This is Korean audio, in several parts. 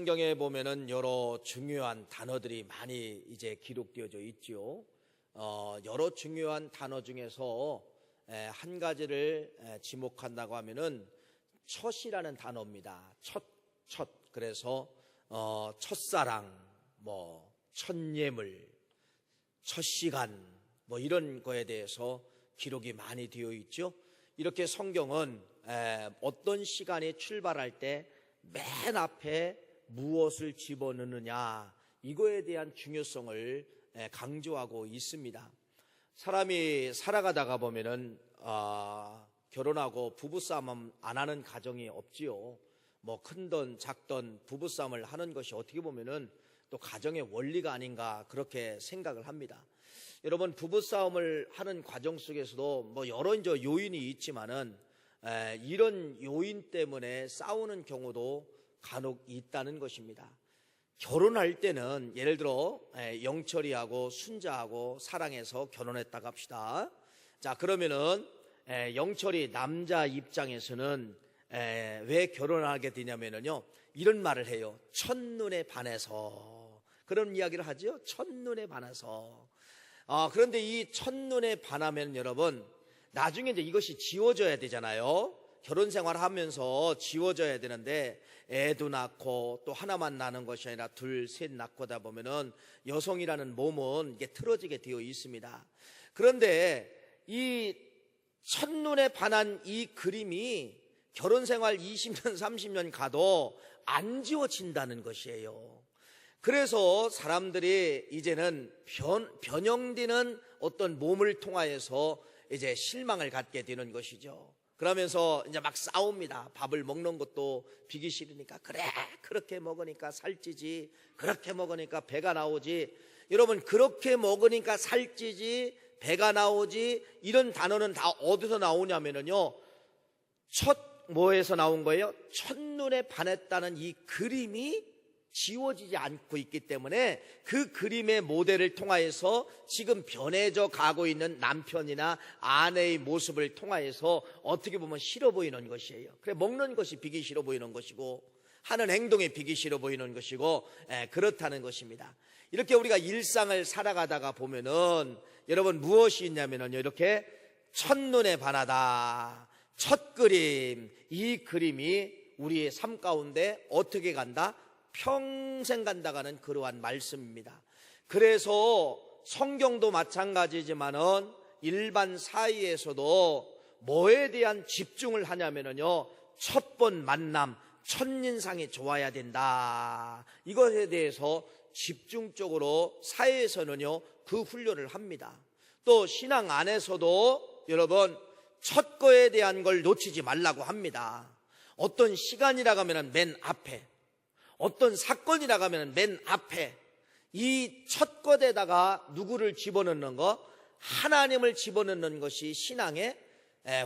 성경에 보면은 여러 중요한 단어들이 많이 이제 기록되어져 있죠. 여러 중요한 단어 중에서 한 가지를 지목한다고 하면은 첫이라는 단어입니다. 첫. 그래서 첫사랑, 첫예물, 첫 시간, 이런 거에 대해서 기록이 많이 되어 있죠. 이렇게 성경은 어떤 시간이 출발할 때 맨 앞에 무엇을 집어넣느냐, 이거에 대한 중요성을 강조하고 있습니다. 사람이 살아가다가 보면은 결혼하고 부부싸움 안 하는 가정이 없지요. 큰돈 작던 부부싸움을 하는 것이 어떻게 보면은 또 가정의 원리가 아닌가, 그렇게 생각을 합니다. 여러분, 부부싸움을 하는 과정 속에서도 여러 요인이 있지만은 이런 요인 때문에 싸우는 경우도 간혹 있다는 것입니다. 결혼할 때는 예를 들어 영철이하고 순자하고 사랑해서 결혼했다고 합시다. 자, 그러면은 영철이 남자 입장에서는 왜 결혼하게 되냐면요, 이런 말을 해요. 첫눈에 반해서. 그런 이야기를 하죠. 첫눈에 반해서. 그런데 이 첫눈에 반하면 여러분, 나중에 이제 이것이 지워져야 되잖아요. 결혼 생활하면서 지워져야 되는데, 애도 낳고 또 하나만 낳는 것이 아니라 둘, 셋 낳고 다 보면은 여성이라는 몸은 이게 틀어지게 되어 있습니다. 그런데 이 첫눈에 반한 이 그림이 결혼 생활 20년, 30년 가도 안 지워진다는 것이에요. 그래서 사람들이 이제는 변형되는 어떤 몸을 통하여서 이제 실망을 갖게 되는 것이죠. 그러면서 이제 막 싸웁니다. 밥을 먹는 것도 비기 싫으니까, 그래, 그렇게 먹으니까 살찌지, 그렇게 먹으니까 배가 나오지. 여러분, 그렇게 먹으니까 살찌지, 배가 나오지, 이런 단어는 다 어디서 나오냐면요, 뭐에서 나온 거예요? 첫눈에 반했다는 이 그림이 지워지지 않고 있기 때문에 그 그림의 모델을 통하여서 지금 변해져 가고 있는 남편이나 아내의 모습을 통하여서 어떻게 보면 싫어 보이는 것이에요. 그래, 먹는 것이 비기 싫어 보이는 것이고, 하는 행동이 비기 싫어 보이는 것이고, 그렇다는 것입니다. 이렇게 우리가 일상을 살아가다가 보면은 여러분, 무엇이 있냐면요, 이렇게 첫눈에 반하다, 첫 그림, 이 그림이 우리의 삶 가운데 어떻게 간다? 평생 간다가는 그러한 말씀입니다. 그래서 성경도 마찬가지지만은 일반 사이에서도 뭐에 대한 집중을 하냐면요, 첫 번 만남, 첫인상이 좋아야 된다. 이것에 대해서 집중적으로 사회에서는요, 그 훈련을 합니다. 또 신앙 안에서도 여러분, 첫 거에 대한 걸 놓치지 말라고 합니다. 어떤 시간이라고 하면 맨 앞에, 어떤 사건이라고 하면 맨 앞에, 이 첫 것에다가 누구를 집어넣는 것, 하나님을 집어넣는 것이 신앙의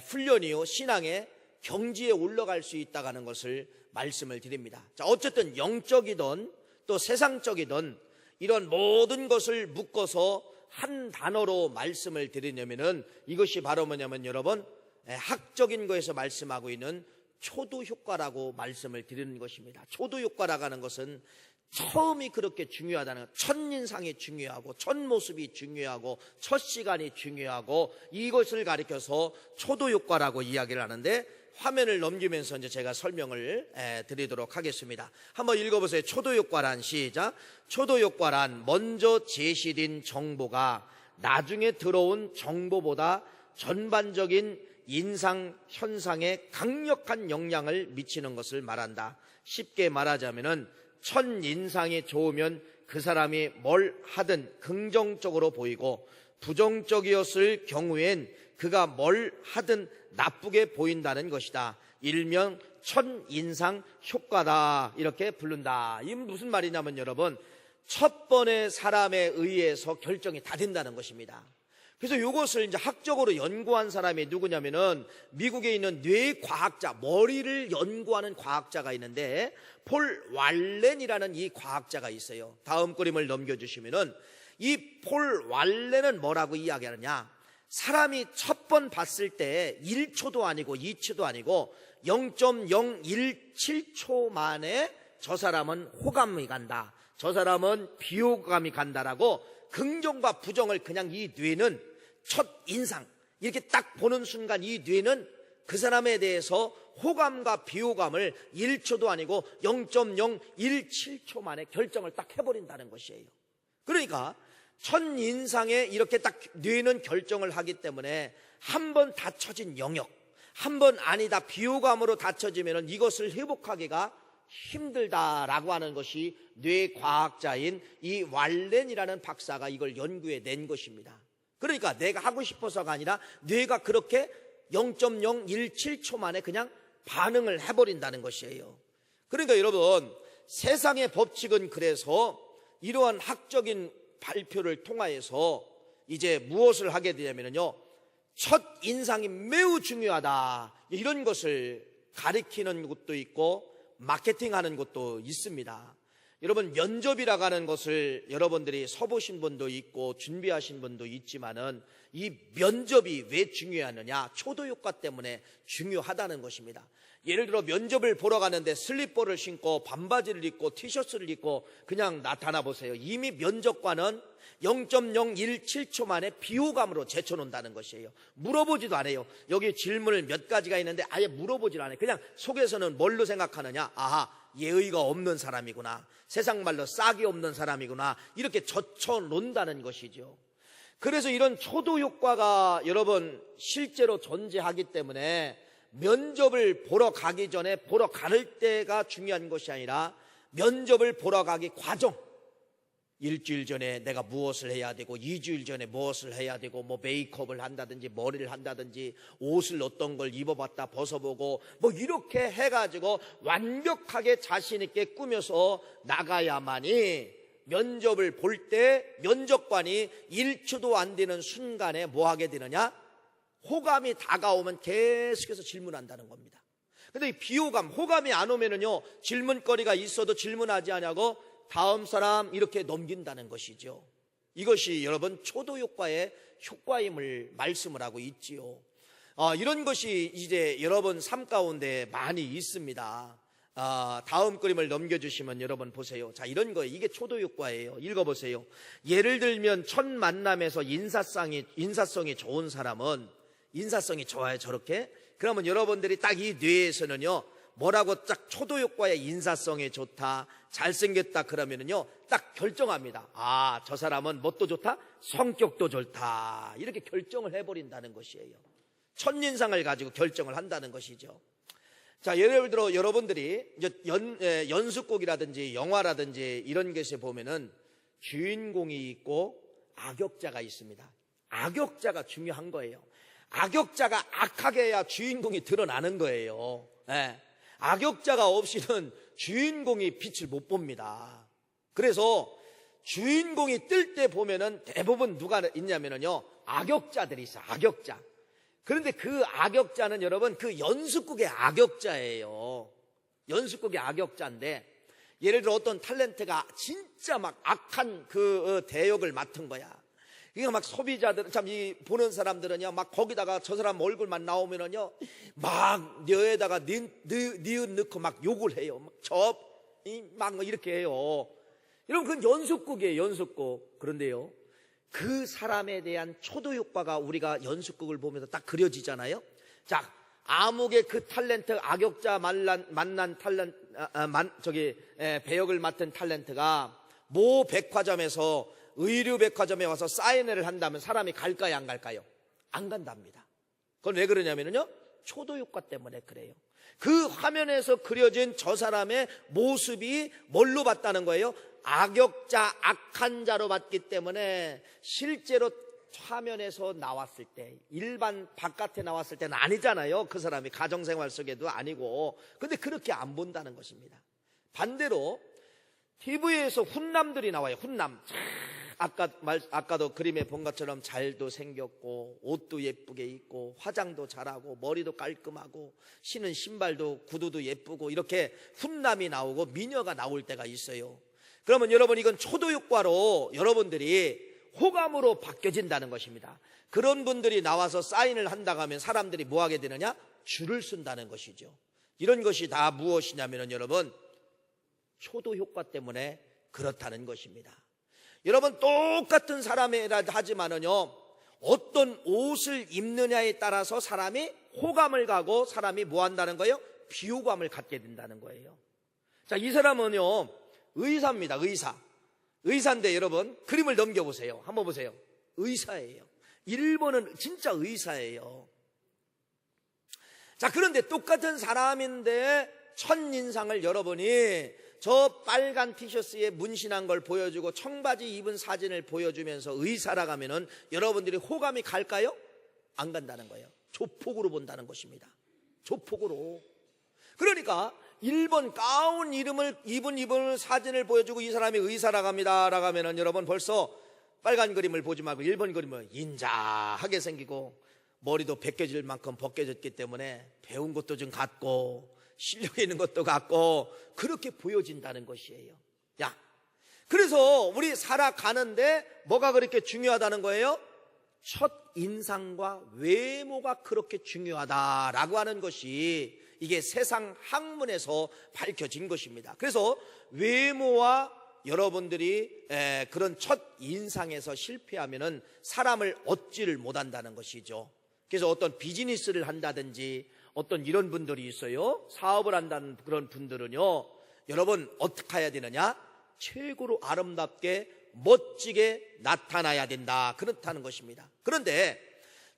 훈련이요, 신앙의 경지에 올라갈 수 있다고 하는 것을 말씀을 드립니다. 자, 어쨌든 영적이든 또 세상적이든 이런 모든 것을 묶어서 한 단어로 말씀을 드리려면은 이것이 바로 뭐냐면 여러분, 학적인 거에서 말씀하고 있는 초도 효과라고 말씀을 드리는 것입니다. 초도 효과라고 하는 것은 처음이 그렇게 중요하다는 것, 첫인상이 중요하고 첫 모습이 중요하고 첫 시간이 중요하고, 이것을 가리켜서 초도 효과라고 이야기를 하는데, 화면을 넘기면서 이제 제가 설명을 드리도록 하겠습니다. 한번 읽어보세요. 초도 효과란, 시작. 초도 효과란 먼저 제시된 정보가 나중에 들어온 정보보다 전반적인 인상 현상에 강력한 영향을 미치는 것을 말한다. 쉽게 말하자면은 첫 인상이 좋으면 그 사람이 뭘 하든 긍정적으로 보이고, 부정적이었을 경우엔 그가 뭘 하든 나쁘게 보인다는 것이다. 일명 첫 인상 효과다, 이렇게 부른다. 이건 무슨 말이냐면 여러분, 첫 번의 사람에 의해서 결정이 다 된다는 것입니다. 그래서 이것을 이제 학적으로 연구한 사람이 누구냐면은 미국에 있는 뇌과학자, 머리를 연구하는 과학자가 있는데, 폴 왈렌이라는 이 과학자가 있어요. 다음 그림을 넘겨주시면은 이 폴 왈렌은 뭐라고 이야기하느냐? 사람이 첫 번 봤을 때 1초도 아니고 2초도 아니고 0.017초 만에 저 사람은 호감이 간다, 저 사람은 비호감이 간다라고 긍정과 부정을 그냥 이 뇌는 첫 인상 이렇게 딱 보는 순간 이 뇌는 그 사람에 대해서 호감과 비호감을 1초도 아니고 0.017초 만에 결정을 딱 해버린다는 것이에요. 그러니까 첫인상에 이렇게 딱 뇌는 결정을 하기 때문에 한 번 닫혀진 영역, 한 번 아니다 비호감으로 닫혀지면 이것을 회복하기가 힘들다라고 하는 것이 뇌과학자인 이 왈렌이라는 박사가 이걸 연구해 낸 것입니다. 그러니까 내가 하고 싶어서가 아니라 뇌가 그렇게 0.017초 만에 그냥 반응을 해버린다는 것이에요. 그러니까 여러분, 세상의 법칙은 그래서 이러한 학적인 발표를 통하여서 이제 무엇을 하게 되냐면요, 첫 인상이 매우 중요하다, 이런 것을 가리키는 곳도 있고 마케팅하는 곳도 있습니다. 여러분, 면접이라고 하는 것을 여러분들이 서보신 분도 있고 준비하신 분도 있지만은 이 면접이 왜 중요하느냐? 초도 효과 때문에 중요하다는 것입니다. 예를 들어 면접을 보러 가는데 슬리퍼를 신고 반바지를 입고 티셔츠를 입고 그냥 나타나 보세요. 이미 면접관은 0.017초 만에 비호감으로 제쳐놓는다는 것이에요. 물어보지도 않아요. 여기 질문을 몇 가지가 있는데 아예 물어보질 않아요. 그냥 속에서는 뭘로 생각하느냐? 아하, 예의가 없는 사람이구나, 세상 말로 싹이 없는 사람이구나, 이렇게 젖혀놓는다는 것이죠. 그래서 이런 초도 효과가 여러분 실제로 존재하기 때문에 면접을 보러 가기 전에 보러 갈 때가 중요한 것이 아니라 면접을 보러 가기 과정, 일주일 전에 내가 무엇을 해야 되고 2주일 전에 무엇을 해야 되고 뭐 메이크업을 한다든지 머리를 한다든지 옷을 어떤 걸 입어봤다 벗어보고 뭐 이렇게 해가지고 완벽하게 자신 있게 꾸며서 나가야만이 면접을 볼 때 면접관이 1초도 안 되는 순간에 뭐 하게 되느냐? 호감이 다가오면 계속해서 질문한다는 겁니다. 근데 이 비호감, 호감이 안 오면은요, 질문거리가 있어도 질문하지 않냐고 다음 사람 이렇게 넘긴다는 것이죠. 이것이 여러분 초도 효과의 효과임을 말씀을 하고 있지요. 이런 것이 이제 여러분 삶 가운데 많이 있습니다. 다음 그림을 넘겨주시면 여러분 보세요. 자, 이런 거예요. 이게 초도 효과예요. 읽어보세요. 예를 들면 첫 만남에서 인사성이 좋은 사람은, 인사성이 좋아요 저렇게, 그러면 여러분들이 딱 이 뇌에서는요 뭐라고 딱 초도 효과의 인사성이 좋다, 잘생겼다 그러면은요 딱 결정합니다. 아, 저 사람은 뭣도 좋다? 성격도 좋다. 이렇게 결정을 해버린다는 것이에요. 첫인상을 가지고 결정을 한다는 것이죠. 자, 예를 들어 여러분들이 이제 연습곡이라든지 영화라든지 이런 것에 보면은 주인공이 있고 악역자가 있습니다. 악역자가 중요한 거예요. 악역자가 악하게 해야 주인공이 드러나는 거예요. 네. 악역자가 없이는 주인공이 빛을 못 봅니다. 그래서 주인공이 뜰 때 보면은 대부분 누가 있냐면요, 악역자들이 있어요. 악역자. 그런데 그 악역자는 여러분 그 연습국의 악역자예요. 연습국의 악역자인데, 예를 들어 어떤 탤런트가 진짜 막 악한 그 대역을 맡은 거야. 이거 막 소비자들, 참 이 보는 사람들은요 막 거기다가 저 사람 얼굴만 나오면은요 막 녀에다가 니은 넣고 막 욕을 해요. 막 이렇게 해요. 여러분 그건 연습국이에요. 연습국. 그런데요, 그 사람에 대한 초도 효과가 우리가 연습극을 보면서 딱 그려지잖아요. 자, 암흑의 그 탤런트, 악역자 만난 배역을 맡은 탤런트가 모 백화점에서 의류 백화점에 와서 사인회를 한다면 사람이 갈까요, 안 갈까요? 안 간답니다. 그건 왜 그러냐면요, 초도 효과 때문에 그래요. 그 화면에서 그려진 저 사람의 모습이 뭘로 봤다는 거예요? 악역자, 악한 자로 봤기 때문에 실제로 화면에서 나왔을 때, 일반 바깥에 나왔을 때는 아니잖아요. 그 사람이 가정생활 속에도 아니고. 근데 그렇게 안 본다는 것입니다. 반대로 TV에서 훈남들이 나와요. 훈남. 아까도 그림에 본 것처럼 잘도 생겼고 옷도 예쁘게 입고 화장도 잘하고 머리도 깔끔하고 신은 신발도 구두도 예쁘고 이렇게 훈남이 나오고 미녀가 나올 때가 있어요. 그러면 여러분 이건 초도 효과로 여러분들이 호감으로 바뀌어진다는 것입니다. 그런 분들이 나와서 사인을 한다고 하면 사람들이 뭐 하게 되느냐? 줄을 쓴다는 것이죠. 이런 것이 다 무엇이냐면 여러분 초도 효과 때문에 그렇다는 것입니다. 여러분, 똑같은 사람이라 하지만은요, 어떤 옷을 입느냐에 따라서 사람이 호감을 가고 사람이 뭐 한다는 거예요? 비호감을 갖게 된다는 거예요. 자, 이 사람은요, 의사입니다. 의사인데 여러분, 그림을 넘겨보세요. 한번 보세요. 의사예요. 1번은 진짜 의사예요. 자, 그런데 똑같은 사람인데 첫인상을 여러분이 저 빨간 티셔츠에 문신한 걸 보여주고 청바지 입은 사진을 보여주면서 의사라고 하면은 여러분들이 호감이 갈까요? 안 간다는 거예요. 조폭으로 본다는 것입니다. 조폭으로. 그러니까 1번 가운 입은 사진을 보여주고 이 사람이 의사라고 합니다 라고 하면은 여러분 벌써 빨간 그림을 보지 말고 1번 그림은 인자하게 생기고 머리도 벗겨질 만큼 벗겨졌기 때문에 배운 것도 좀 같고 실력 있는 것도 같고 그렇게 보여진다는 것이에요. 야, 그래서 우리 살아가는데 뭐가 그렇게 중요하다는 거예요? 첫 인상과 외모가 그렇게 중요하다라고 하는 것이 이게 세상 학문에서 밝혀진 것입니다. 그래서 외모와 여러분들이 그런 첫 인상에서 실패하면은 사람을 얻지를 못한다는 것이죠. 그래서 어떤 비즈니스를 한다든지 어떤 이런 분들이 있어요. 사업을 한다는 그런 분들은요, 여러분 어떻게 해야 되느냐? 최고로 아름답게 멋지게 나타나야 된다, 그렇다는 것입니다. 그런데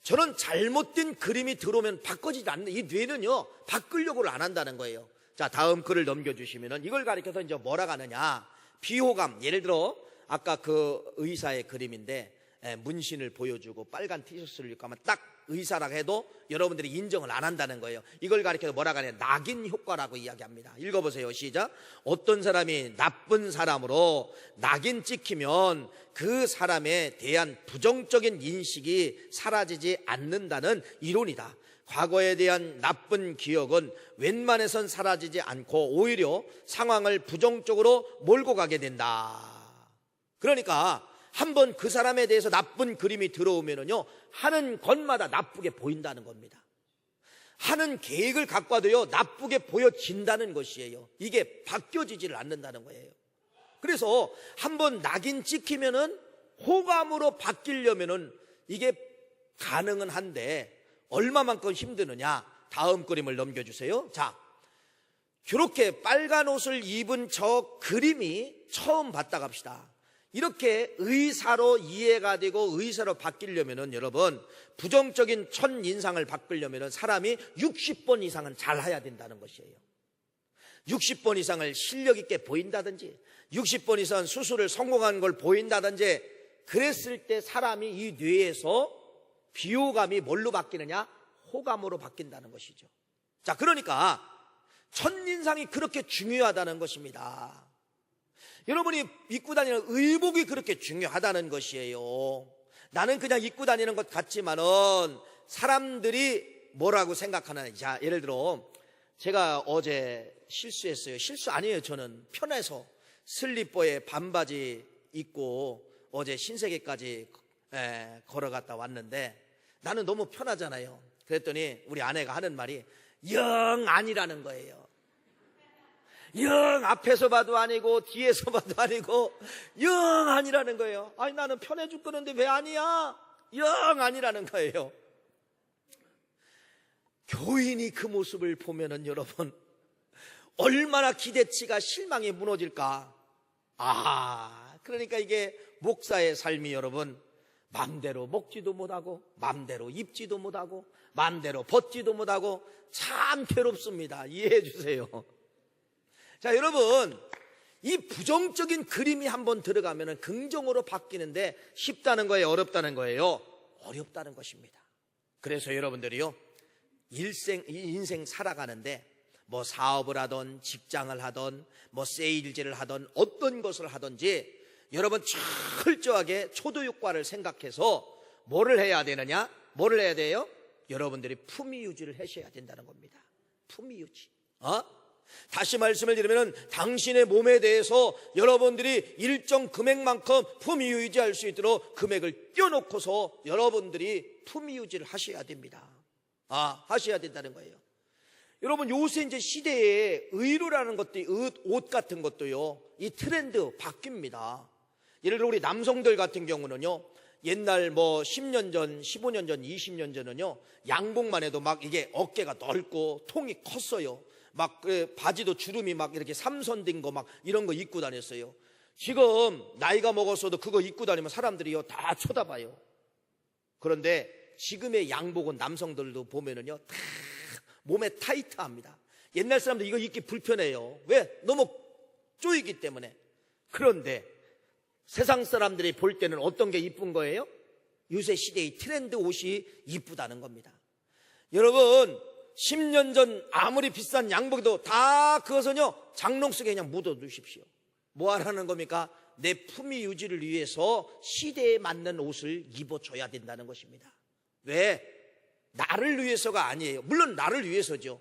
저는 잘못된 그림이 들어오면 바꿔지지 않는, 이 뇌는요 바꾸려고를 안 한다는 거예요. 자, 다음 글을 넘겨주시면은 이걸 가리켜서 이제 뭐라 하느냐, 비호감. 예를 들어 아까 그 의사의 그림인데 문신을 보여주고 빨간 티셔츠를 입고 하면 딱 의사라고 해도 여러분들이 인정을 안 한다는 거예요. 이걸 가리켜서 뭐라고 하냐, 낙인 효과라고 이야기합니다. 읽어보세요. 시작. 어떤 사람이 나쁜 사람으로 낙인 찍히면 그 사람에 대한 부정적인 인식이 사라지지 않는다는 이론이다. 과거에 대한 나쁜 기억은 웬만해선 사라지지 않고 오히려 상황을 부정적으로 몰고 가게 된다. 그러니까 한번 그 사람에 대해서 나쁜 그림이 들어오면은요, 하는 것마다 나쁘게 보인다는 겁니다. 하는 계획을 갖고 와도요, 나쁘게 보여진다는 것이에요. 이게 바뀌어지지를 않는다는 거예요. 그래서 한번 낙인 찍히면은 호감으로 바뀌려면은 이게 가능은 한데 얼마만큼 힘드느냐. 다음 그림을 넘겨주세요. 자, 그렇게 빨간 옷을 입은 저 그림이 처음 봤다 갑시다. 이렇게 의사로 이해가 되고 의사로 바뀌려면은 여러분, 부정적인 첫인상을 바꾸려면은 사람이 60번 이상은 잘해야 된다는 것이에요. 60번 이상을 실력 있게 보인다든지 60번 이상 수술을 성공한 걸 보인다든지 그랬을 때 사람이 이 뇌에서 비호감이 뭘로 바뀌느냐? 호감으로 바뀐다는 것이죠. 자, 그러니까 첫인상이 그렇게 중요하다는 것입니다. 여러분이 입고 다니는 의복이 그렇게 중요하다는 것이에요. 나는 그냥 입고 다니는 것 같지만은 사람들이 뭐라고 생각하느냐. 자, 예를 들어 제가 어제 실수했어요. 실수 아니에요. 저는 편해서 슬리퍼에 반바지 입고 어제 신세계까지 걸어갔다 왔는데 나는 너무 편하잖아요. 그랬더니 우리 아내가 하는 말이 영 아니라는 거예요. 영 앞에서 봐도 아니고 뒤에서 봐도 아니고 영 아니라는 거예요. 아니, 나는 편해 죽겠는데 왜 아니야? 영 아니라는 거예요. 교인이 그 모습을 보면은 여러분 얼마나 기대치가 실망이 무너질까. 그러니까 이게 목사의 삶이 여러분, 맘대로 먹지도 못하고 맘대로 입지도 못하고 맘대로 벗지도 못하고 참 괴롭습니다. 이해해 주세요. 자, 여러분, 이 부정적인 그림이 한번 들어가면 긍정으로 바뀌는데 쉽다는 거예요? 어렵다는 거예요? 어렵다는 것입니다. 그래서 여러분들이요, 인생 살아가는데 뭐 사업을 하던 직장을 하던 뭐 세일즈를 하던 어떤 것을 하든지 여러분 철저하게 초도효과를 생각해서 뭐를 해야 되느냐? 뭐를 해야 돼요? 여러분들이 품위 유지를 하셔야 된다는 겁니다. 품위 유지. 다시 말씀을 드리면 당신의 몸에 대해서 여러분들이 일정 금액만큼 품위 유지할 수 있도록 금액을 띄워놓고서 여러분들이 품위 유지를 하셔야 됩니다. 하셔야 된다는 거예요. 여러분, 요새 이제 시대에 의류라는 것도, 옷 같은 것도요, 이 트렌드 바뀝니다. 예를 들어 우리 남성들 같은 경우는요, 옛날 뭐 10년 전, 15년 전, 20년 전은요, 양복만 해도 막 이게 어깨가 넓고 통이 컸어요. 막 바지도 주름이 막 이렇게 삼선된 거 막 이런 거 입고 다녔어요. 지금 나이가 먹었어도 그거 입고 다니면 사람들이요 다 쳐다봐요. 그런데 지금의 양복은 남성들도 보면은요 다 몸에 타이트합니다. 옛날 사람들 이거 입기 불편해요. 왜? 너무 쪼이기 때문에. 그런데 세상 사람들이 볼 때는 어떤 게 이쁜 거예요? 요새 시대의 트렌드 옷이 이쁘다는 겁니다. 여러분, 10년 전 아무리 비싼 양복도 다 그것은요 장롱 속에 그냥 묻어두십시오. 뭐 하라는 겁니까? 내 품위 유지를 위해서 시대에 맞는 옷을 입어줘야 된다는 것입니다. 왜? 나를 위해서가 아니에요. 물론 나를 위해서죠.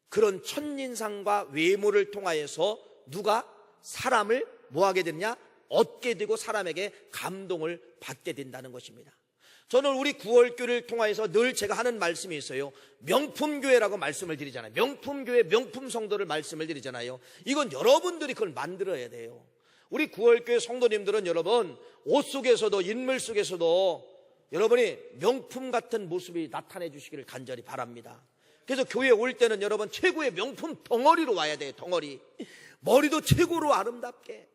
그런 첫인상과 외모를 통하여서 누가 사람을 뭐하게 되느냐? 얻게 되고 사람에게 감동을 받게 된다는 것입니다. 저는 우리 구월교를 통하여서 늘 제가 하는 말씀이 있어요. 명품교회라고 말씀을 드리잖아요. 명품교회, 명품성도를 말씀을 드리잖아요. 이건 여러분들이 그걸 만들어야 돼요. 우리 구월교회 성도님들은 여러분 옷 속에서도 인물 속에서도 여러분이 명품 같은 모습이 나타내 주시기를 간절히 바랍니다. 그래서 교회에 올 때는 여러분 최고의 명품 덩어리로 와야 돼요. 덩어리. 머리도 최고로 아름답게,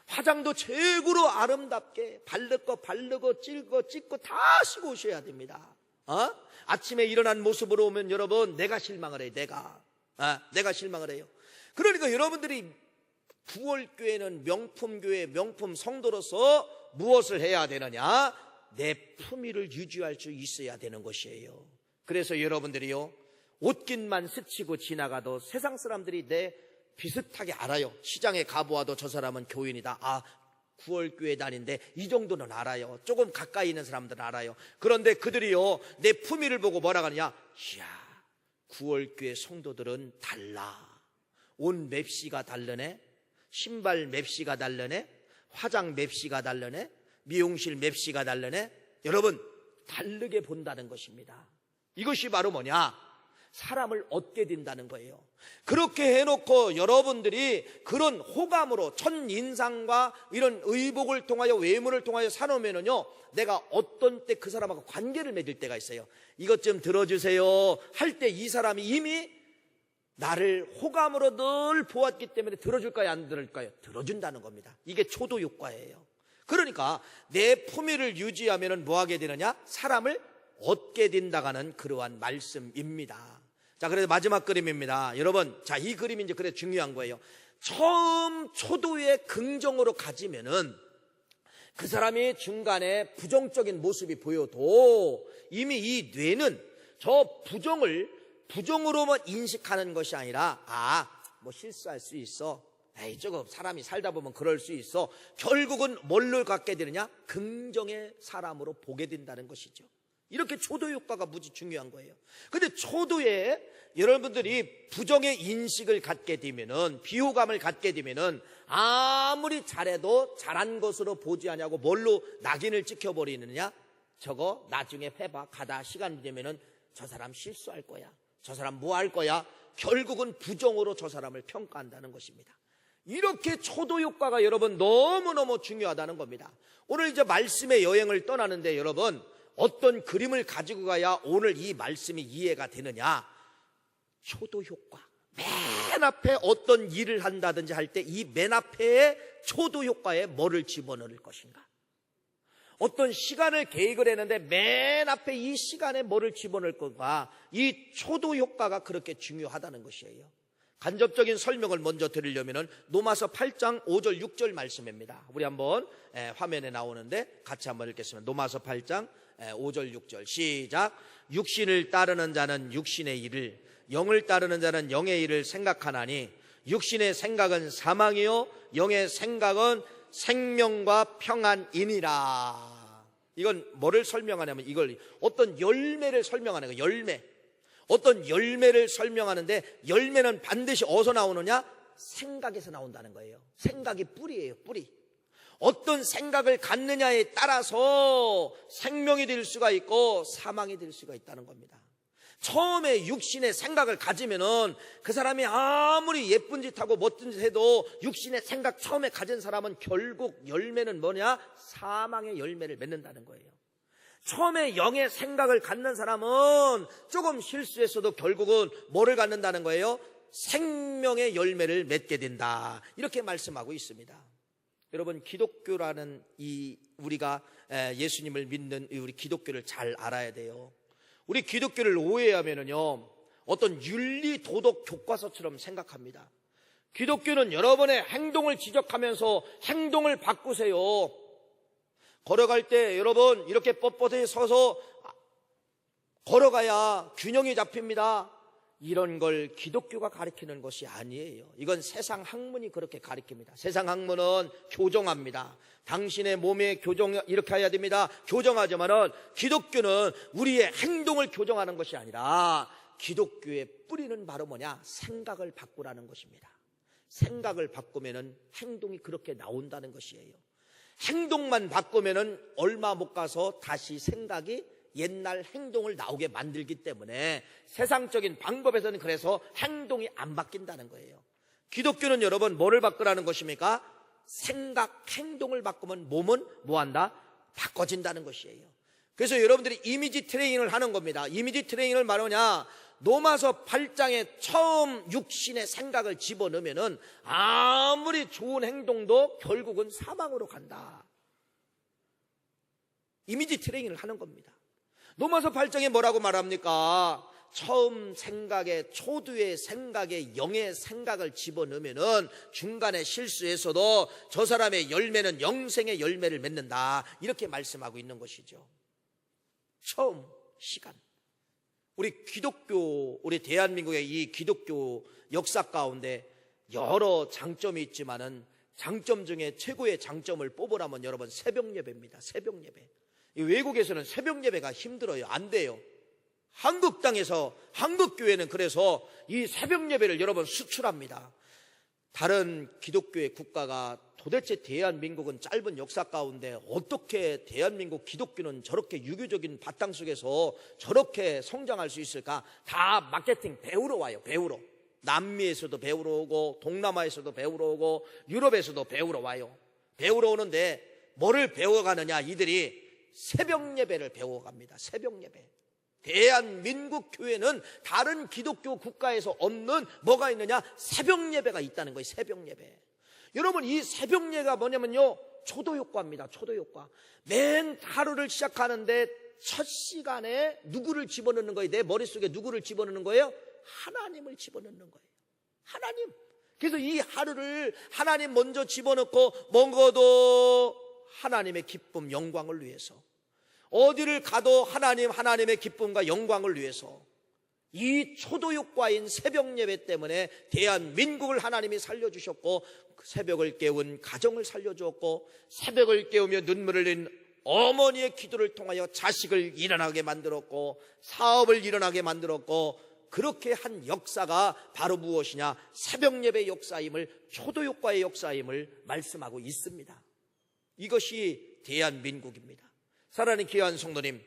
화장도 최고로 아름답게, 바를 거 바르고 찍고 다 하시고 오셔야 됩니다. 아침에 일어난 모습으로 오면 여러분 내가 실망을 해요. 내가 실망을 해요. 그러니까 여러분들이 구월교회는 명품교회, 명품 성도로서 무엇을 해야 되느냐? 내 품위를 유지할 수 있어야 되는 것이에요. 그래서 여러분들이요 옷깃만 스치고 지나가도 세상 사람들이 내 비슷하게 알아요. 시장에 가보아도 저 사람은 교인이다. 구월교회 다닌데 이 정도는 알아요. 조금 가까이 있는 사람들은 알아요. 그런데 그들이요 내 품위를 보고 뭐라 하느냐? 이야, 구월교회 성도들은 달라. 옷 맵시가 다르네, 신발 맵시가 다르네, 화장 맵시가 다르네, 미용실 맵시가 다르네. 여러분 다르게 본다는 것입니다. 이것이 바로 뭐냐? 사람을 얻게 된다는 거예요. 그렇게 해놓고 여러분들이 그런 호감으로 첫인상과 이런 의복을 통하여 외모를 통하여 사놓으면요 내가 어떤 때 그 사람하고 관계를 맺을 때가 있어요. 이것 좀 들어주세요 할 때 이 사람이 이미 나를 호감으로 늘 보았기 때문에 들어줄까요 안 들어줄까요? 들어준다는 겁니다. 이게 초도 효과예요. 그러니까 내 품위를 유지하면 뭐 하게 되느냐? 사람을 얻게 된다가는 그러한 말씀입니다. 자, 그래서 마지막 그림입니다. 여러분, 자, 이 그림이 이제 그래 중요한 거예요. 처음 초도의 긍정으로 가지면은 그 사람이 중간에 부정적인 모습이 보여도 이미 이 뇌는 저 부정으로만 인식하는 것이 아니라 뭐 실수할 수 있어. 에이, 저거 사람이 살다 보면 그럴 수 있어. 결국은 뭘로 갖게 되느냐? 긍정의 사람으로 보게 된다는 것이죠. 이렇게 초도 효과가 무지 중요한 거예요. 근데 초도에 여러분들이 부정의 인식을 갖게 되면은, 비호감을 갖게 되면은 아무리 잘해도 잘한 것으로 보지 않냐고 뭘로 낙인을 찍혀버리느냐? 저거 나중에 해봐. 가다 시간 되면은 저 사람 실수할 거야. 저 사람 뭐 할 거야? 결국은 부정으로 저 사람을 평가한다는 것입니다. 이렇게 초도 효과가 여러분 너무너무 중요하다는 겁니다. 오늘 이제 말씀의 여행을 떠나는데 여러분 어떤 그림을 가지고 가야 오늘 이 말씀이 이해가 되느냐? 초도 효과. 맨 앞에 어떤 일을 한다든지 할 때 이 맨 앞에 초도 효과에 뭐를 집어넣을 것인가? 어떤 시간을 계획을 했는데 맨 앞에 이 시간에 뭐를 집어넣을 건가? 이 초도 효과가 그렇게 중요하다는 것이에요. 간접적인 설명을 먼저 드리려면 로마서 8장 5절 6절 말씀입니다. 우리 한번 화면에 나오는데 같이 한번 읽겠습니다. 로마서 8장 5절 6절 시작. 육신을 따르는 자는 육신의 일을, 영을 따르는 자는 영의 일을 생각하나니 육신의 생각은 사망이요 영의 생각은 생명과 평안이니라. 이건 뭐를 설명하냐면 이걸 어떤 열매를 설명하는 거예요. 열매. 어떤 열매를 설명하는데 열매는 반드시 어디서 나오느냐? 생각에서 나온다는 거예요. 생각이 뿌리예요. 뿌리. 어떤 생각을 갖느냐에 따라서 생명이 될 수가 있고 사망이 될 수가 있다는 겁니다. 처음에 육신의 생각을 가지면은 그 사람이 아무리 예쁜 짓 하고 멋진 짓 해도 육신의 생각 처음에 가진 사람은 결국 열매는 뭐냐? 사망의 열매를 맺는다는 거예요. 처음에 영의 생각을 갖는 사람은 조금 실수했어도 결국은 뭐를 갖는다는 거예요? 생명의 열매를 맺게 된다. 이렇게 말씀하고 있습니다. 여러분, 기독교라는 우리가 예수님을 믿는 우리 기독교를 잘 알아야 돼요. 우리 기독교를 오해하면은요, 어떤 윤리 도덕 교과서처럼 생각합니다. 기독교는 여러분의 행동을 지적하면서 행동을 바꾸세요. 걸어갈 때 여러분 이렇게 뻣뻣하게 서서 걸어가야 균형이 잡힙니다. 이런 걸 기독교가 가르치는 것이 아니에요. 이건 세상 학문이 그렇게 가르칩니다. 세상 학문은 교정합니다. 당신의 몸에 교정 이렇게 해야 됩니다. 교정하지만은 기독교는 우리의 행동을 교정하는 것이 아니라 기독교의 뿌리는 바로 뭐냐? 생각을 바꾸라는 것입니다. 생각을 바꾸면은 행동이 그렇게 나온다는 것이에요. 행동만 바꾸면은 얼마 못 가서 다시 생각이 옛날 행동을 나오게 만들기 때문에 세상적인 방법에서는 그래서 행동이 안 바뀐다는 거예요. 기독교는 여러분 뭐를 바꾸라는 것입니까? 생각, 행동을 바꾸면 몸은 뭐한다? 바꿔진다는 것이에요. 그래서 여러분들이 이미지 트레이닝을 하는 겁니다. 이미지 트레이닝을 말하냐? 로마서 8장에 처음 육신의 생각을 집어넣으면은 아무리 좋은 행동도 결국은 사망으로 간다. 이미지 트레이닝을 하는 겁니다. 로마서 8장에 뭐라고 말합니까? 처음 생각에, 초두의 생각에 영의 생각을 집어넣으면은 중간에 실수해서도 저 사람의 열매는 영생의 열매를 맺는다. 이렇게 말씀하고 있는 것이죠. 처음 시간. 우리 기독교, 우리 대한민국의 이 기독교 역사 가운데 여러 장점이 있지만은 장점 중에 최고의 장점을 뽑으라면 여러분 새벽 예배입니다. 새벽 예배. 외국에서는 새벽 예배가 힘들어요. 안 돼요. 한국 땅에서, 한국 교회는 그래서 이 새벽 예배를 여러분 수출합니다. 다른 기독교의 국가가 도대체 대한민국은 짧은 역사 가운데 어떻게 대한민국 기독교는 저렇게 유교적인 바탕 속에서 저렇게 성장할 수 있을까? 다 마케팅 배우러 와요. 배우러. 남미에서도 배우러 오고 동남아에서도 배우러 오고 유럽에서도 배우러 와요. 배우러 오는데 뭐를 배워가느냐? 이들이 새벽 예배를 배워갑니다. 새벽 예배. 대한민국 교회는 다른 기독교 국가에서 없는 뭐가 있느냐? 새벽 예배가 있다는 거예요. 새벽 예배. 여러분, 이 새벽 예배가 뭐냐면요, 초도효과입니다. 초도효과. 맨 하루를 시작하는데 첫 시간에 누구를 집어넣는 거예요? 내 머릿속에 누구를 집어넣는 거예요? 하나님을 집어넣는 거예요. 하나님. 그래서 이 하루를 하나님 먼저 집어넣고 먹어도 하나님의 기쁨, 영광을 위해서, 어디를 가도 하나님의 기쁨과 영광을 위해서, 이 초도효과인 새벽 예배 때문에 대한민국을 하나님이 살려주셨고, 새벽을 깨운 가정을 살려주었고, 새벽을 깨우며 눈물을 흘린 어머니의 기도를 통하여 자식을 일어나게 만들었고, 사업을 일어나게 만들었고, 그렇게 한 역사가 바로 무엇이냐? 새벽 예배 역사임을, 초도효과의 역사임을 말씀하고 있습니다. 이것이 대한민국입니다. 사랑하는 귀한 성도님,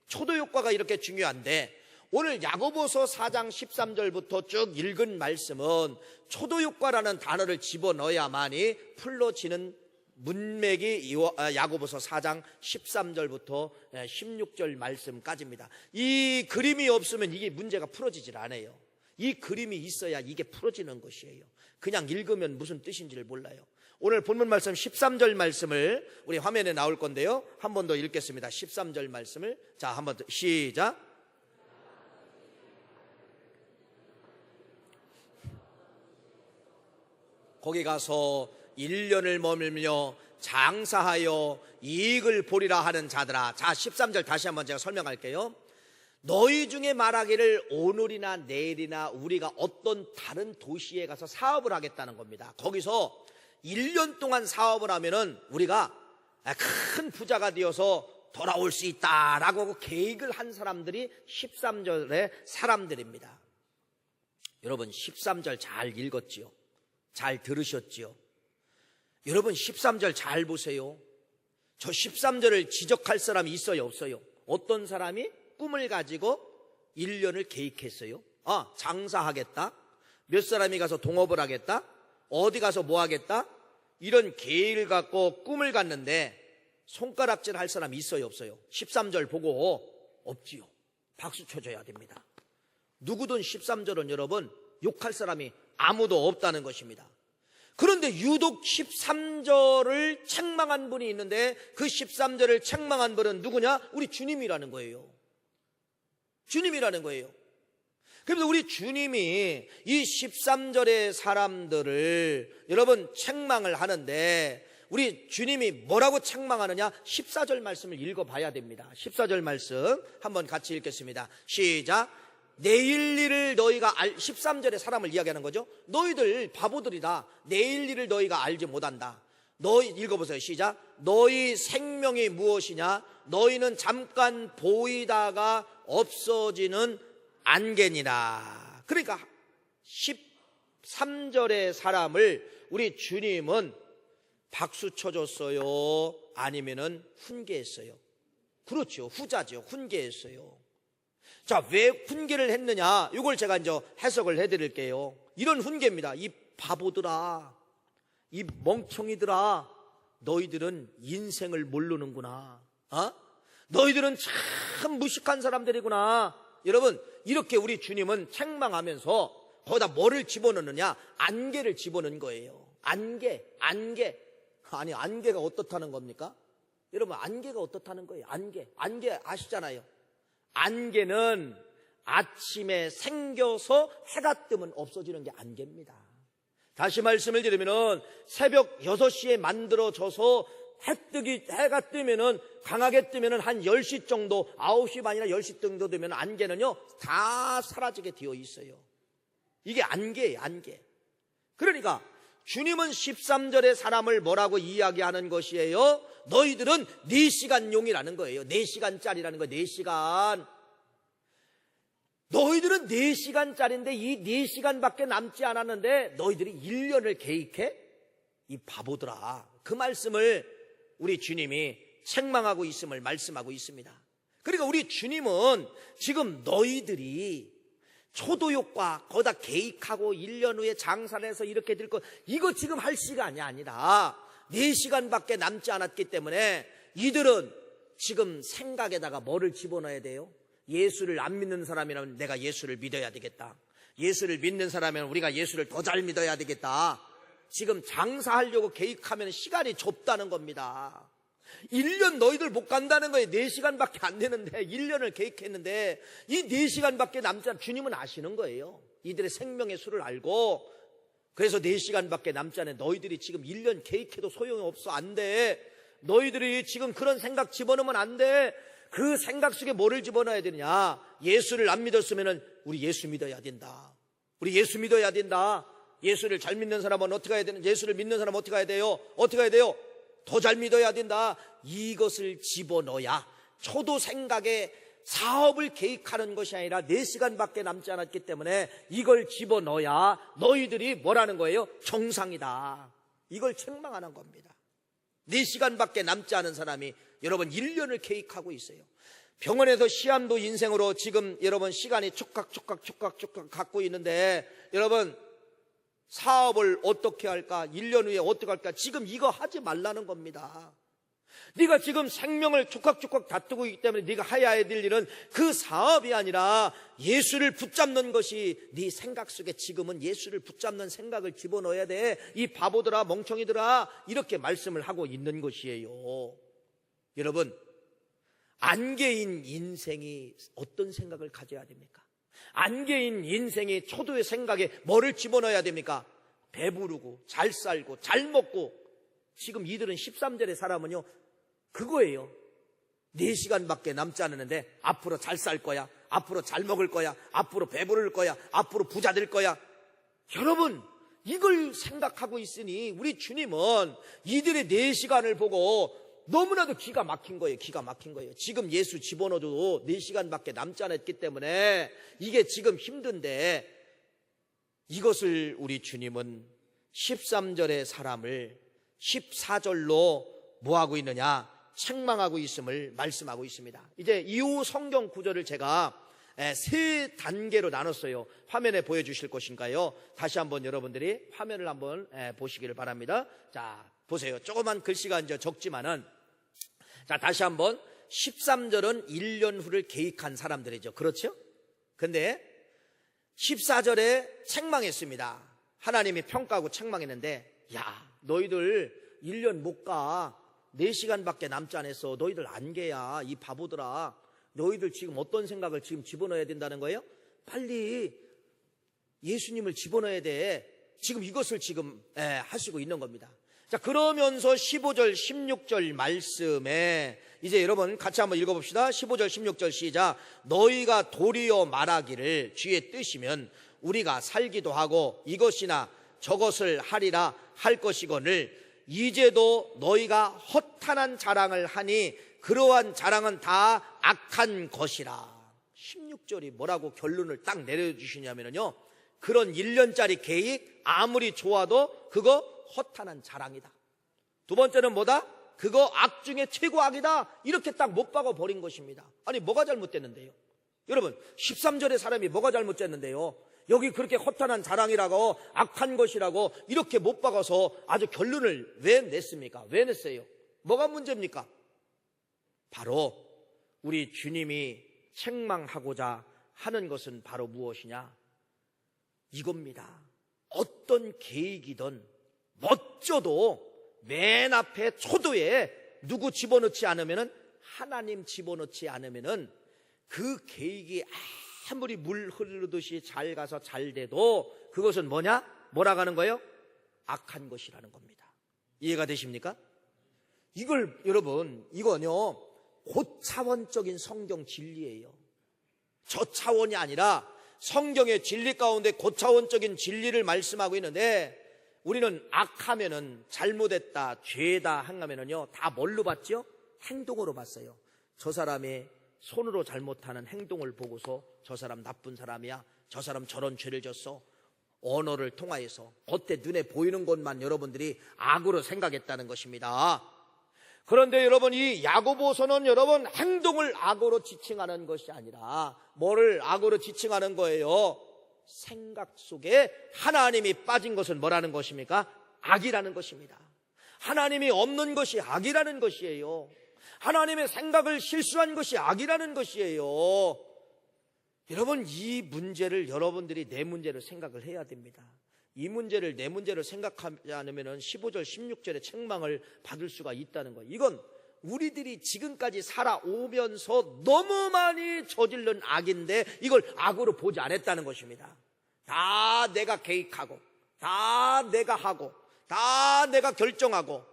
초도효과가 이렇게 중요한데 오늘 야고보서 4장 13절부터 쭉 읽은 말씀은 초도효과라는 단어를 집어넣어야만이 풀러지는 문맥이 야고보서 4장 13절부터 16절 말씀까지입니다. 이 그림이 없으면 이게 문제가 풀어지질 않아요. 이 그림이 있어야 이게 풀어지는 것이에요. 그냥 읽으면 무슨 뜻인지를 몰라요. 오늘 본문 말씀 13절 말씀을 우리 화면에 나올 건데요, 한 번 더 읽겠습니다. 13절 말씀을 자, 한 번 더 시작. 거기 가서 1년을 머물며 장사하여 이익을 보리라 하는 자들아. 자, 13절 다시 한번 제가 설명할게요. 너희 중에 말하기를 오늘이나 내일이나 우리가 어떤 다른 도시에 가서 사업을 하겠다는 겁니다. 거기서 1년 동안 사업을 하면은 우리가 큰 부자가 되어서 돌아올 수 있다라고 계획을 한 사람들이 13절의 사람들입니다. 여러분 13절 잘 읽었지요? 잘 들으셨지요? 여러분 13절 잘 보세요. 저 13절을 지적할 사람이 있어요, 없어요? 어떤 사람이 꿈을 가지고 1년을 계획했어요. 장사하겠다, 몇 사람이 가서 동업을 하겠다, 어디 가서 뭐 하겠다, 이런 계획을 갖고 꿈을 갖는데 손가락질 할 사람이 있어요, 없어요? 13절 보고 없지요. 박수 쳐줘야 됩니다. 누구든 13절은 여러분 욕할 사람이 아무도 없다는 것입니다. 그런데 유독 13절을 책망한 분이 있는데 그 13절을 책망한 분은 누구냐? 우리 주님이라는 거예요. 주님이라는 거예요. 그래서 우리 주님이 이 13절의 사람들을 여러분 책망을 하는데 우리 주님이 뭐라고 책망하느냐? 14절 말씀을 읽어봐야 됩니다. 14절 말씀 한번 같이 읽겠습니다. 시작. 내일 일을 너희가 13절에 사람을 이야기하는 거죠. 너희들 바보들이다. 내일 일을 너희가 알지 못한다. 너희 읽어보세요. 시작. 너희 생명이 무엇이냐? 너희는 잠깐 보이다가 없어지는 안개니라. 그러니까 13절의 사람을 우리 주님은 박수 쳐줬어요? 아니면은 훈계했어요? 그렇죠. 후자죠. 훈계했어요. 자, 왜 훈계를 했느냐? 이걸 제가 이제 해석을 해드릴게요. 이런 훈계입니다. 이 바보들아, 이 멍청이들아, 너희들은 인생을 모르는구나. 너희들은 참 무식한 사람들이구나. 여러분, 이렇게 우리 주님은 책망하면서 거기다 뭐를 집어넣느냐? 안개를 집어넣은 거예요. 안개. 아니, 안개가 어떻다는 겁니까? 여러분, 안개가 어떻다는 거예요? 안개 아시잖아요. 안개는 아침에 생겨서 해가 뜨면 없어지는 게 안개입니다. 다시 말씀을 드리면은 새벽 6시에 만들어져서 해가 뜨면은 강하게 뜨면은 한 10시 정도, 9시 반이나 10시 정도 되면 안개는요 다 사라지게 되어 있어요. 이게 안개예요, 안개. 그러니까 주님은 13절의 사람을 뭐라고 이야기하는 것이에요? 너희들은 4시간 용이라는 거예요. 4시간짜리라는 거예요. 4시간. 너희들은 4시간짜리인데 이 4시간밖에 남지 않았는데 너희들이 1년을 계획해? 이 바보들아. 그 말씀을 우리 주님이 책망하고 있음을 말씀하고 있습니다. 그러니까 우리 주님은 지금 너희들이 초도효과 거기다 계획하고 1년 후에 장사를 해서 이렇게 될 것, 이거 지금 할 시간이 아니라 4시간밖에 남지 않았기 때문에 이들은 지금 생각에다가 뭐를 집어넣어야 돼요? 예수를 안 믿는 사람이라면 내가 예수를 믿어야 되겠다. 예수를 믿는 사람이면 우리가 예수를 더 잘 믿어야 되겠다. 지금 장사하려고 계획하면 시간이 좁다는 겁니다. 1년 너희들 못 간다는 거예요. 4시간밖에 안 되는데 1년을 계획했는데 이 4시간밖에 남지 않아. 주님은 아시는 거예요. 이들의 생명의 수를 알고 그래서 4시간밖에 남지 않아. 너희들이 지금 1년 계획해도 소용이 없어. 안 돼. 너희들이 지금 그런 생각 집어넣으면 안 돼. 그 생각 속에 뭐를 집어넣어야 되느냐? 예수를 안 믿었으면 우리 예수 믿어야 된다. 우리 예수 믿어야 된다. 예수를 잘 믿는 사람은 어떻게 해야 되는? 예수를 믿는 사람은 어떻게 해야 돼요? 어떻게 해야 돼요? 더 잘 믿어야 된다. 이것을 집어넣어야 초도 생각에 사업을 계획하는 것이 아니라 4시간밖에 남지 않았기 때문에 이걸 집어넣어야 너희들이 뭐라는 거예요? 정상이다. 이걸 책망하는 겁니다. 4시간밖에 남지 않은 사람이 여러분 1년을 계획하고 있어요. 병원에서 시한도 인생으로 지금 여러분 시간이 촉각 갖고 있는데 여러분 사업을 어떻게 할까? 1년 후에 어떻게 할까? 지금 이거 하지 말라는 겁니다. 네가 지금 생명을 촉각촉각 다투고 있기 때문에 네가 해야 될 일은 그 사업이 아니라 예수를 붙잡는 것이 네 생각 속에 지금은 예수를 붙잡는 생각을 집어넣어야 돼. 이 바보들아 멍청이들아 이렇게 말씀을 하고 있는 것이에요. 여러분 안개인 인생이 어떤 생각을 가져야 됩니까? 안개인 인생이 초도의 생각에 뭐를 집어넣어야 됩니까? 배부르고 잘 살고 잘 먹고. 지금 이들은 13절의 사람은요 그거예요. 4시간밖에 남지 않았는데 앞으로 잘 살 거야, 앞으로 잘 먹을 거야, 앞으로 배부를 거야, 앞으로 부자 될 거야. 여러분 이걸 생각하고 있으니 우리 주님은 이들의 4시간을 보고 너무나도 기가 막힌 거예요. 기가 막힌 거예요. 지금 예수 집어넣어도 4시간밖에 남지 않았기 때문에 이게 지금 힘든데 이것을 우리 주님은 13절의 사람을 14절로 뭐하고 있느냐? 책망하고 있음을 말씀하고 있습니다. 이제 이후 성경 구절을 제가 세 단계로 나눴어요. 화면에 보여주실 것인가요? 다시 한번 여러분들이 화면을 한번 보시기를 바랍니다. 자, 보세요. 조그만 글씨가 이제 적지만은, 자, 다시 한번 13절은 1년 후를 계획한 사람들이죠. 그렇죠? 근데 14절에 책망했습니다. 하나님이 평가하고 책망했는데, 야, 너희들 1년 못 가. 4시간밖에 남지 않았어. 너희들 안개야. 이 바보들아. 너희들 지금 어떤 생각을 지금 집어넣어야 된다는 거예요? 빨리 예수님을 집어넣어야 돼. 지금 이것을 지금 하시고 있는 겁니다. 자, 그러면서 15절 16절 말씀에 이제 여러분 같이 한번 읽어봅시다. 15절 16절 시작. 너희가 도리어 말하기를 주의 뜻이면 우리가 살기도 하고 이것이나 저것을 하리라 할 것이거늘 이제도 너희가 허탄한 자랑을 하니 그러한 자랑은 다 악한 것이라. 16절이 뭐라고 결론을 딱 내려주시냐면요, 그런 1년짜리 계획 아무리 좋아도 그거 허탄한 자랑이다. 두 번째는 뭐다? 그거 악 중에 최고 악이다. 이렇게 딱 못 박아 버린 것입니다. 아니 뭐가 잘못됐는데요? 여러분 13절의 사람이 뭐가 잘못됐는데요? 여기 그렇게 허탄한 자랑이라고 악한 것이라고 이렇게 못 박아서 아주 결론을 왜 냈습니까? 왜 냈어요? 뭐가 문제입니까? 바로 우리 주님이 책망하고자 하는 것은 바로 무엇이냐? 이겁니다. 어떤 계획이든 멋져도 맨 앞에 초도에 누구 집어넣지 않으면은, 하나님 집어넣지 않으면은 그 계획이 아무리 물 흐르듯이 잘 가서 잘 돼도 그것은 뭐냐? 뭐라고 하는 거예요? 악한 것이라는 겁니다. 이해가 되십니까? 이걸 여러분, 이건요 고차원적인 성경 진리예요. 저차원이 아니라 성경의 진리 가운데 고차원적인 진리를 말씀하고 있는데, 우리는 악하면은 잘못했다, 죄다 하면은요 다 뭘로 봤죠? 행동으로 봤어요. 저 사람의 손으로 잘못하는 행동을 보고서 저 사람 나쁜 사람이야, 저 사람 저런 죄를 졌어. 언어를 통하여서 겉에 눈에 보이는 것만 여러분들이 악으로 생각했다는 것입니다. 그런데 여러분, 이 야고보서는 여러분 행동을 악으로 지칭하는 것이 아니라 뭐를 악으로 지칭하는 거예요? 생각 속에 하나님이 빠진 것은 뭐라는 것입니까? 악이라는 것입니다. 하나님이 없는 것이 악이라는 것이에요. 하나님의 생각을 실수한 것이 악이라는 것이에요. 여러분, 이 문제를 여러분들이 내 문제를 생각을 해야 됩니다. 이 문제를 내 문제를 생각하지 않으면 15절 16절의 책망을 받을 수가 있다는 거예요. 이건 우리들이 지금까지 살아오면서 너무 많이 저지른 악인데 이걸 악으로 보지 않았다는 것입니다. 다 내가 계획하고, 다 내가 하고, 다 내가 결정하고.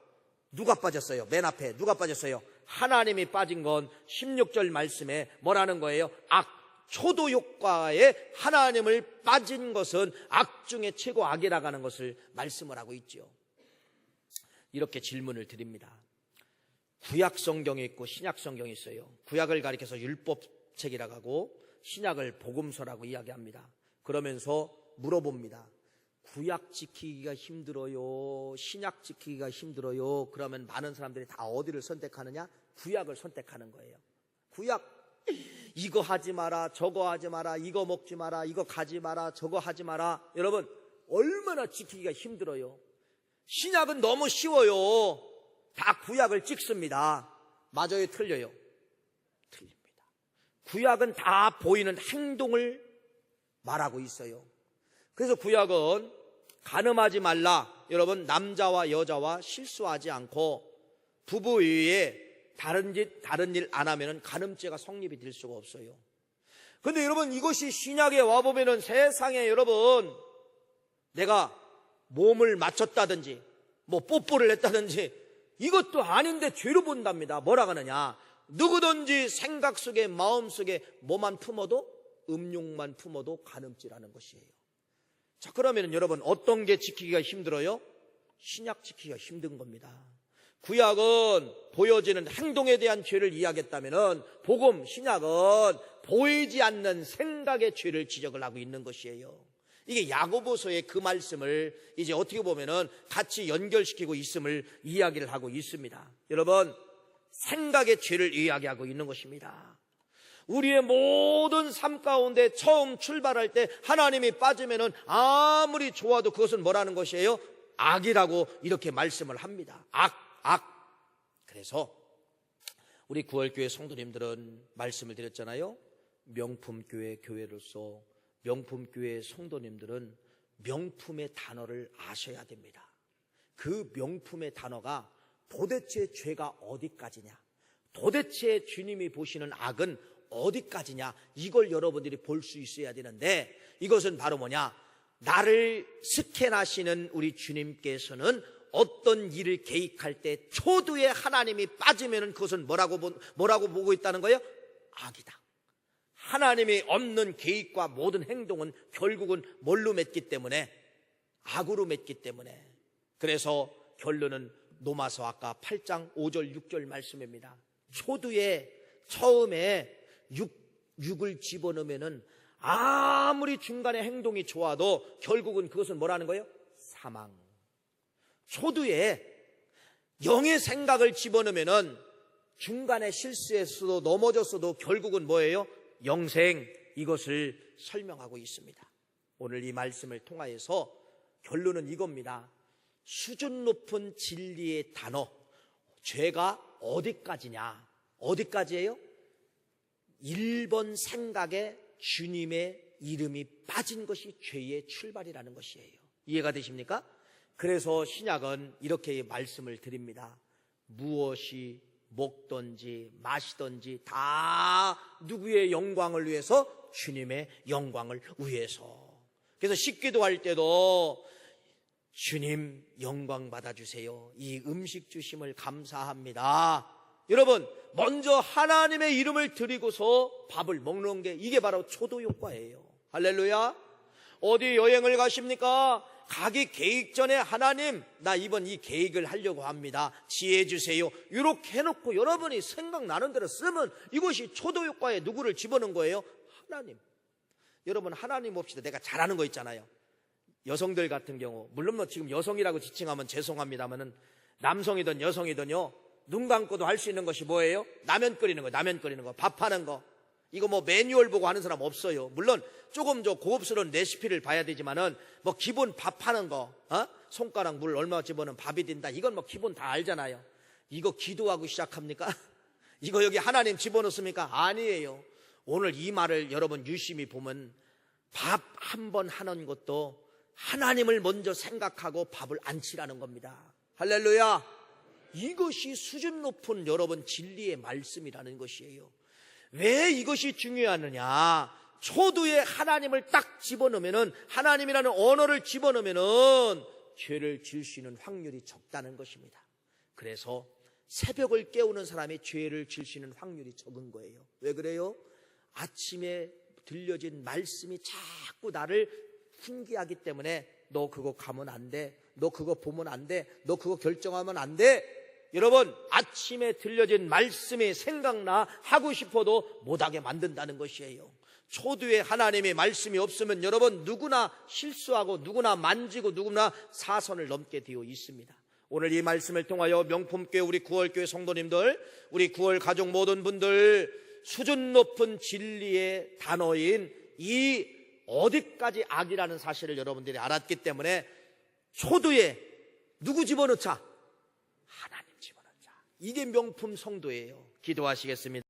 누가 빠졌어요? 맨 앞에 누가 빠졌어요? 하나님이 빠진 건 16절 말씀에 뭐라는 거예요? 악, 초도 효과에 하나님을 빠진 것은 악 중에 최고 악이라고 하는 것을 말씀을 하고 있죠. 이렇게 질문을 드립니다. 구약 성경이 있고 신약 성경이 있어요. 구약을 가리켜서 율법책이라고 하고 신약을 복음서라고 이야기합니다. 그러면서 물어봅니다. 구약 지키기가 힘들어요? 신약 지키기가 힘들어요? 그러면 많은 사람들이 다 어디를 선택하느냐? 구약을 선택하는 거예요. 구약, 이거 하지 마라, 저거 하지 마라, 이거 먹지 마라, 이거 가지 마라, 저거 하지 마라. 여러분, 얼마나 지키기가 힘들어요. 신약은 너무 쉬워요. 다 구약을 찍습니다. 맞아요, 틀려요? 틀립니다. 구약은 다 보이는 행동을 말하고 있어요. 그래서 구약은 간음하지 말라. 여러분, 남자와 여자와 실수하지 않고 부부 외에 다른 일 안 하면 간음죄가 성립이 될 수가 없어요. 그런데 여러분, 이것이 신약에 와보면 세상에 여러분, 내가 몸을 맞췄다든지 뭐 뽀뽀를 했다든지 이것도 아닌데 죄로 본답니다. 뭐라고 하느냐? 누구든지 생각 속에 마음 속에 뭐만 품어도, 음욕만 품어도 간음죄라는 것이에요. 자, 그러면 여러분, 어떤 게 지키기가 힘들어요? 신약 지키기가 힘든 겁니다. 구약은 보여지는 행동에 대한 죄를 이야기했다면 복음, 신약은 보이지 않는 생각의 죄를 지적을 하고 있는 것이에요. 이게 야고보서의 그 말씀을 이제 어떻게 보면은 같이 연결시키고 있음을 이야기를 하고 있습니다. 여러분, 생각의 죄를 이야기하고 있는 것입니다. 우리의 모든 삶 가운데 처음 출발할 때 하나님이 빠지면은 아무리 좋아도 그것은 뭐라는 것이에요? 악이라고 이렇게 말씀을 합니다. 악. 그래서 우리 구월교회 성도님들은 말씀을 드렸잖아요. 명품교회 교회로서 명품교회 성도님들은 명품의 단어를 아셔야 됩니다. 그 명품의 단어가 도대체 죄가 어디까지냐, 도대체 주님이 보시는 악은 어디까지냐, 이걸 여러분들이 볼 수 있어야 되는데, 이것은 바로 뭐냐, 나를 스캔하시는 우리 주님께서는 어떤 일을 계획할 때 초두에 하나님이 빠지면 그것은 뭐라고 보고 있다는 거예요? 악이다. 하나님이 없는 계획과 모든 행동은 결국은 뭘로 맺기 때문에? 악으로 맺기 때문에. 그래서 결론은 로마서 아까 8장 5절 6절 말씀입니다. 초두에 처음에 육을 집어넣으면은 아무리 중간에 행동이 좋아도 결국은 그것은 뭐라는 거예요? 사망. 초두에 영의 생각을 집어넣으면은 중간에 실수했어도 넘어졌어도 결국은 뭐예요? 영생. 이것을 설명하고 있습니다. 오늘 이 말씀을 통하여서 결론은 이겁니다. 수준 높은 진리의 단어, 죄가 어디까지냐? 어디까지예요? 1번 생각에 주님의 이름이 빠진 것이 죄의 출발이라는 것이에요. 이해가 되십니까? 그래서 신약은 이렇게 말씀을 드립니다. 무엇이 먹든지 마시든지 다 누구의 영광을 위해서? 주님의 영광을 위해서. 그래서 식기도할 때도 주님 영광 받아주세요. 이 음식 주심을 감사합니다. 여러분, 먼저 하나님의 이름을 드리고서 밥을 먹는 게 이게 바로 초도 효과예요. 할렐루야. 어디 여행을 가십니까? 가기 계획 전에 하나님, 나 이번 이 계획을 하려고 합니다. 지혜 주세요. 이렇게 해놓고 여러분이 생각나는 대로 쓰면 이것이 초도 효과에 누구를 집어넣은 거예요? 하나님. 여러분, 하나님 봅시다. 내가 잘하는 거 있잖아요. 여성들 같은 경우, 물론 뭐 지금 여성이라고 지칭하면 죄송합니다만은 남성이든 여성이든요, 눈 감고도 할 수 있는 것이 뭐예요? 라면 끓이는 거, 라면 끓이는 거, 밥하는 거. 이거 뭐 매뉴얼 보고 하는 사람 없어요. 물론 조금 저 고급스러운 레시피를 봐야 되지만은 뭐 기본 밥하는 거, 손가락 물 얼마 집어넣으면 밥이 된다. 이건 뭐 기본 다 알잖아요. 이거 기도하고 시작합니까? 이거 여기 하나님 집어넣습니까? 아니에요. 오늘 이 말을 여러분 유심히 보면 밥 한 번 하는 것도 하나님을 먼저 생각하고 밥을 안 치라는 겁니다. 할렐루야. 이것이 수준 높은 여러분 진리의 말씀이라는 것이에요. 왜 이것이 중요하느냐? 초두에 하나님을 딱 집어넣으면은, 하나님이라는 언어를 집어넣으면은 죄를 지을 수 있는 확률이 적다는 것입니다. 그래서 새벽을 깨우는 사람이 죄를 지을 수 있는 확률이 적은 거예요. 왜 그래요? 아침에 들려진 말씀이 자꾸 나를 훈계하기 때문에 너 그거 가면 안 돼, 너 그거 보면 안 돼, 너 그거 결정하면 안 돼. 여러분, 아침에 들려진 말씀이 생각나 하고 싶어도 못하게 만든다는 것이에요. 초두에 하나님의 말씀이 없으면 여러분 누구나 실수하고 누구나 만지고 누구나 사선을 넘게 되어 있습니다. 오늘 이 말씀을 통하여 명품교회 우리 구월교회 성도님들, 우리 구월 가족 모든 분들, 수준 높은 진리의 단어인 이 어디까지 악이라는 사실을 여러분들이 알았기 때문에 초두에 누구 집어넣자? 하나님 집어넣자. 이게 명품 성도예요. 기도하시겠습니다.